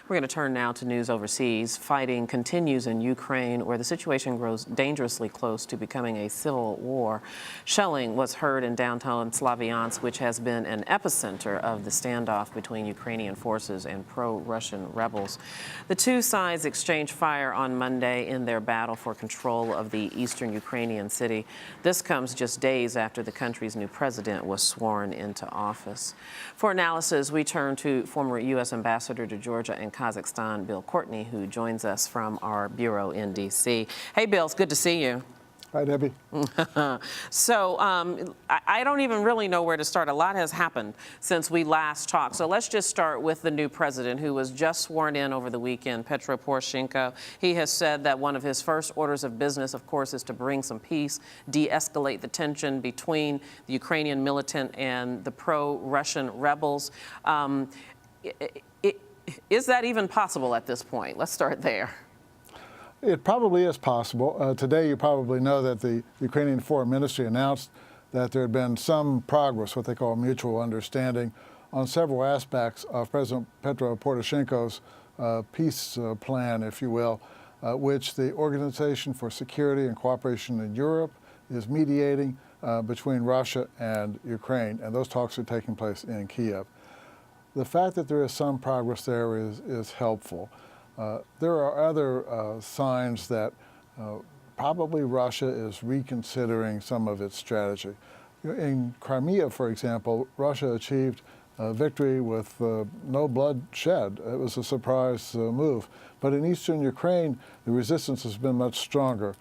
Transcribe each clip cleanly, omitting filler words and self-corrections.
We're going to turn now to news overseas. Fighting continues in Ukraine, where the situation grows dangerously close to becoming a civil war. Shelling was heard in downtown Slavyansk, which has been an epicenter of the standoff between Ukrainian forces and pro-Russian rebels. The two sides exchanged fire on Monday in their battle for control of the eastern Ukrainian city. This comes just days after the country's new president was sworn into office. For analysis, we turn to former U.S. Ambassador to Georgia and Kazakhstan, Bill Courtney, who joins us from our bureau in D.C. Hey, Bill, it's good to see you. Hi, Debbie. So I don't even really know where to start. A lot has happened since we last talked. So let's just start with the new president who was just sworn in over the weekend, Petro Poroshenko. He has said that one of his first orders of business, of course, is to bring some peace, de-escalate the tension between the Ukrainian militant and the pro-Russian rebels. Is that even possible at this point? Let's start there. It probably is possible. Today, you probably know that the Ukrainian Foreign Ministry announced that there had been some progress, what they call mutual understanding, on several aspects of President Petro Poroshenko's peace plan, if you will, which the Organization for Security and Cooperation in Europe is mediating between Russia and Ukraine. And those talks are taking place in Kiev. The fact that there is some progress there is helpful. There are other signs that probably Russia is reconsidering some of its strategy. In Crimea, for example, Russia achieved victory with no blood shed. It was a surprise move. But in eastern Ukraine, the resistance has been much stronger.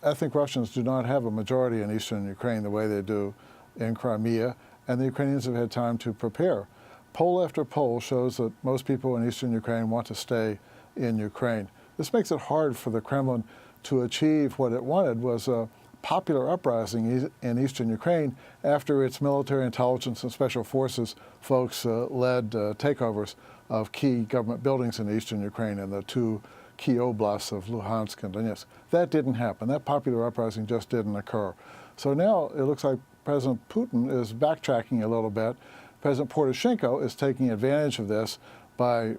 Ethnic Russians do not have a majority in eastern Ukraine the way they do in Crimea, and the Ukrainians have had time to prepare. Poll after poll shows that most people in eastern Ukraine want to stay in Ukraine. This makes it hard for the Kremlin to achieve what it wanted, was a popular uprising in eastern Ukraine after its military intelligence and special forces folks led takeovers of key government buildings in eastern Ukraine and the two key oblasts of Luhansk and Donetsk. That didn't happen. That popular uprising just didn't occur. So now it looks like President Putin is backtracking a little bit. President Poroshenko is taking advantage of this by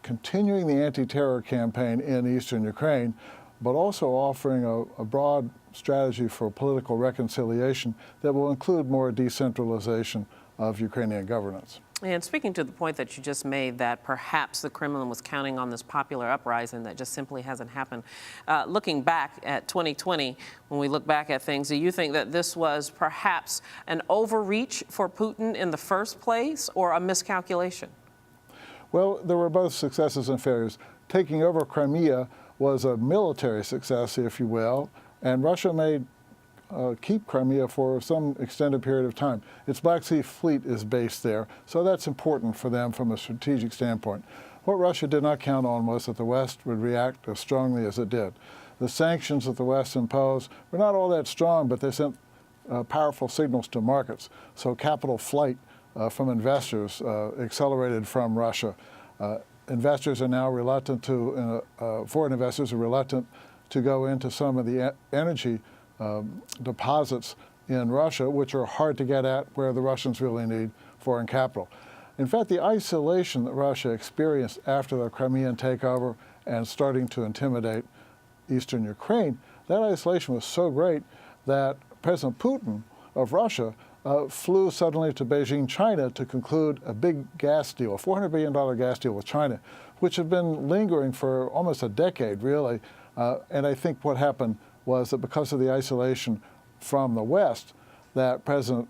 continuing the anti-terror campaign in eastern Ukraine, but also offering a broad strategy for political reconciliation that will include more decentralization of Ukrainian governance. And speaking to the point that you just made, that perhaps the Kremlin was counting on this popular uprising that just simply hasn't happened. Looking back at 2020, when we look back at things, do you think that this was perhaps an overreach for Putin in the first place or a miscalculation? Well, there were both successes and failures. Taking over Crimea was a military success, if you will, and Russia may keep Crimea for some extended period of time. Its Black Sea Fleet is based there, so that's important for them from a strategic standpoint. What Russia did not count on was that the West would react as strongly as it did. The sanctions that the West imposed were not all that strong, but they sent powerful signals to markets. So capital flight from investors accelerated from Russia. Investors are now reluctant to, foreign investors are reluctant to go into some of the energy deposits in Russia, which are hard to get at, where the Russians really need foreign capital. In fact, the isolation that Russia experienced after the Crimean takeover and starting to intimidate eastern Ukraine, that isolation was so great that President Putin of Russia flew suddenly to Beijing, China, to conclude a big gas deal, a $400 billion gas deal with China, which had been lingering for almost a decade, really. And I think what happened was that because of the isolation from the West, that President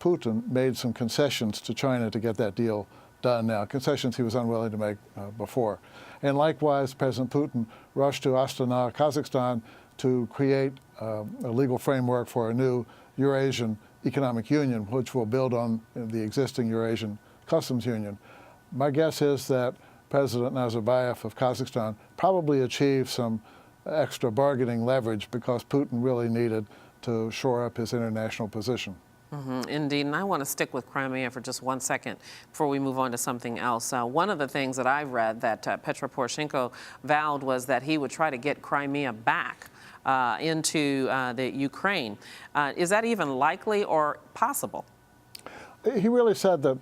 Putin made some concessions to China to get that deal done now, concessions he was unwilling to make before. And likewise, President Putin rushed to Astana, Kazakhstan, to create a legal framework for a new Eurasian Economic Union, which will build on the existing Eurasian Customs Union. My guess is that President Nazarbayev of Kazakhstan probably achieved some extra bargaining leverage because Putin really needed to shore up his international position. Indeed, and I want to stick with Crimea for just 1 second before we move on to something else. One of the things that I read that Petro Poroshenko vowed was that he would try to get Crimea back into the Ukraine. Is that even likely or possible? He really said that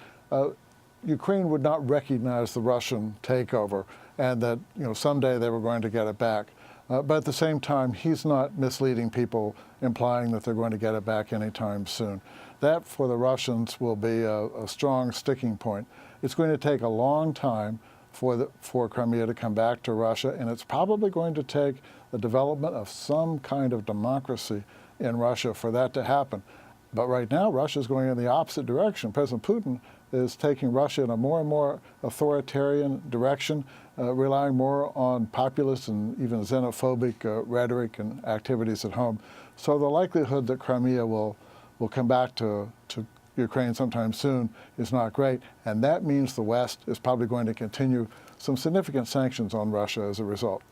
Ukraine would not recognize the Russian takeover and that someday they were going to get it back. But at the same time, he's not misleading people, implying that they're going to get it back anytime soon. That, for the Russians, will be a strong sticking point. It's going to take a long time for Crimea to come back to Russia, and it's probably going to take the development of some kind of democracy in Russia for that to happen. But right now, Russia is going in the opposite direction. President Putin is taking Russia in a more and more authoritarian direction, relying more on populist and even xenophobic rhetoric and activities at home. So the likelihood that Crimea will come back to Ukraine sometime soon is not great, and that means the West is probably going to continue some significant sanctions on Russia as a result.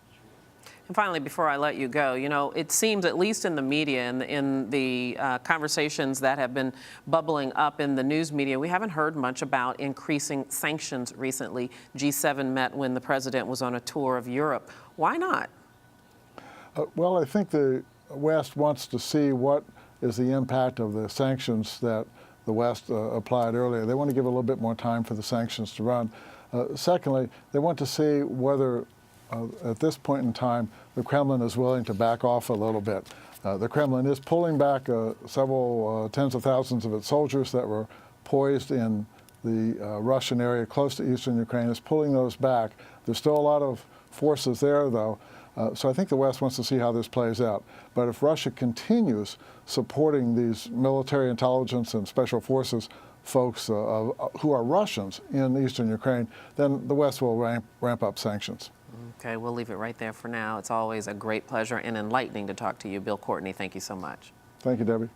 And finally, before I let you go, it seems, at least in the media, in the conversations that have been bubbling up in the news media, we haven't heard much about increasing sanctions recently. G7 met when the president was on a tour of Europe. Why not? Well, I think the West wants to see what is the impact of the sanctions that the West applied earlier. They want to give a little bit more time for the sanctions to run. Secondly, they want to see whether at this point in time, the Kremlin is willing to back off a little bit. The Kremlin is pulling back several tens of thousands of its soldiers that were poised in the Russian area close to eastern Ukraine. Is pulling those back. There's still a lot of forces there, though. So I think the West wants to see how this plays out. But if Russia continues supporting these military intelligence and special forces folks who are Russians in eastern Ukraine, then the West will ramp up sanctions. Okay, we'll leave it right there for now. It's always a great pleasure and enlightening to talk to you. Bill Courtney, thank you so much. Thank you, Debbie.